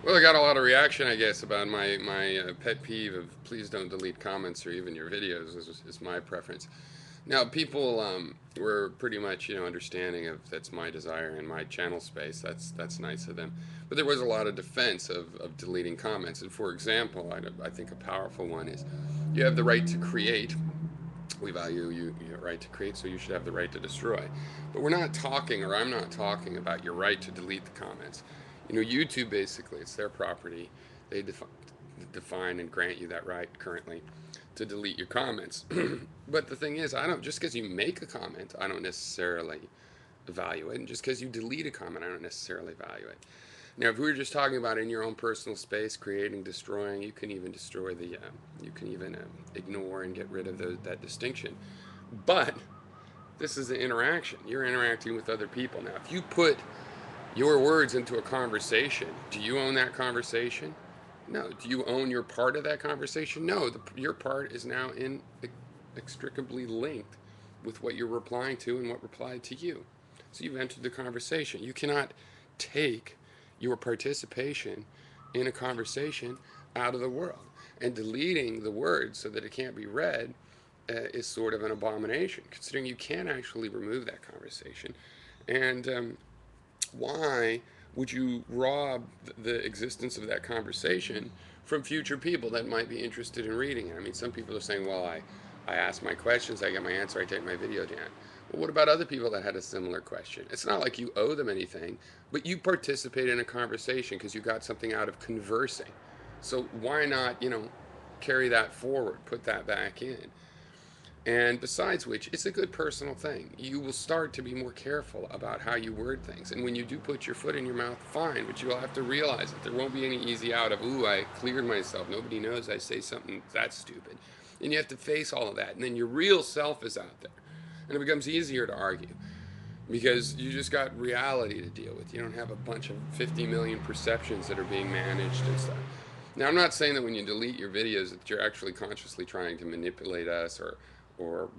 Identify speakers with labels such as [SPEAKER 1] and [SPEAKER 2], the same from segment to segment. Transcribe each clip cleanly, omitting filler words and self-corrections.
[SPEAKER 1] Well, I got a lot of reaction, I guess, about my pet peeve of please don't delete comments or even your videos is my preference. Now, people were pretty much understanding of that's my desire in my channel space. That's nice of them. But there was a lot of defense of deleting comments. And for example, I think a powerful one is you have the right to create. We value your right to create, so you should have the right to destroy. But we're not talking, or I'm not talking about your right to delete the comments. YouTube basically, it's their property. They define and grant you that right currently to delete your comments. But the thing is, I don't just because you make a comment, I don't necessarily value it, and just because you delete a comment, I don't necessarily value it. Now, if we were just talking about in your own personal space, creating, destroying, you can even destroy you can even ignore and get rid of that distinction. But this is an interaction. You're interacting with other people. Now, if you put your words into a conversation, do you own that conversation? No. Do you own your part of that conversation? No. Your part is now inextricably linked with what you're replying to and what replied to you. So you've entered the conversation. You cannot take your participation in a conversation out of the world. And deleting the words so that it can't be read is sort of an abomination, considering you can actually remove that conversation. And why would you rob the existence of that conversation from future people that might be interested in reading it? I mean, some people are saying, well, I ask my questions, I get my answer, I take my video down. Well, what about other people that had a similar question? It's not like you owe them anything, but you participate in a conversation because you got something out of conversing. So why not, carry that forward, put that back in? And besides which, it's a good personal thing. You will start to be more careful about how you word things. And when you do put your foot in your mouth, fine, but you'll have to realize that there won't be any easy out of, ooh, I cleared myself. Nobody knows I say something that's stupid. And you have to face all of that. And then your real self is out there. And it becomes easier to argue because you just got reality to deal with. You don't have a bunch of 50 million perceptions that are being managed and stuff. Now, I'm not saying that when you delete your videos that you're actually consciously trying to manipulate us or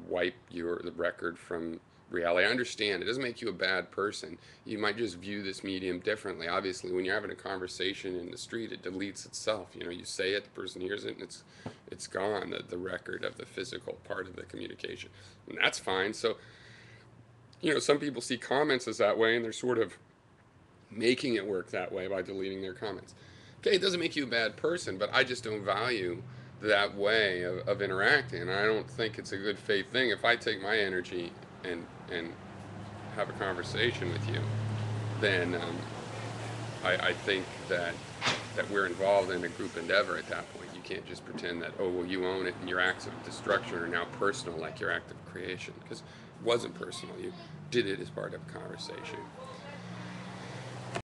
[SPEAKER 1] wipe the record from reality. I understand it doesn't make you a bad person. You might just view this medium differently. Obviously, when you're having a conversation in the street, it deletes itself. You say it, the person hears it, and it's gone. The record of the physical part of the communication, and that's fine. So, some people see comments as that way, and they're sort of making it work that way by deleting their comments. Okay, it doesn't make you a bad person, but I just don't value that way of interacting. And I don't think it's a good faith thing. If I take my energy and have a conversation with you, then I think that we're involved in a group endeavor at that point. You can't just pretend that, oh, well, you own it and your acts of destruction are now personal like your act of creation, because it wasn't personal. You did it as part of a conversation.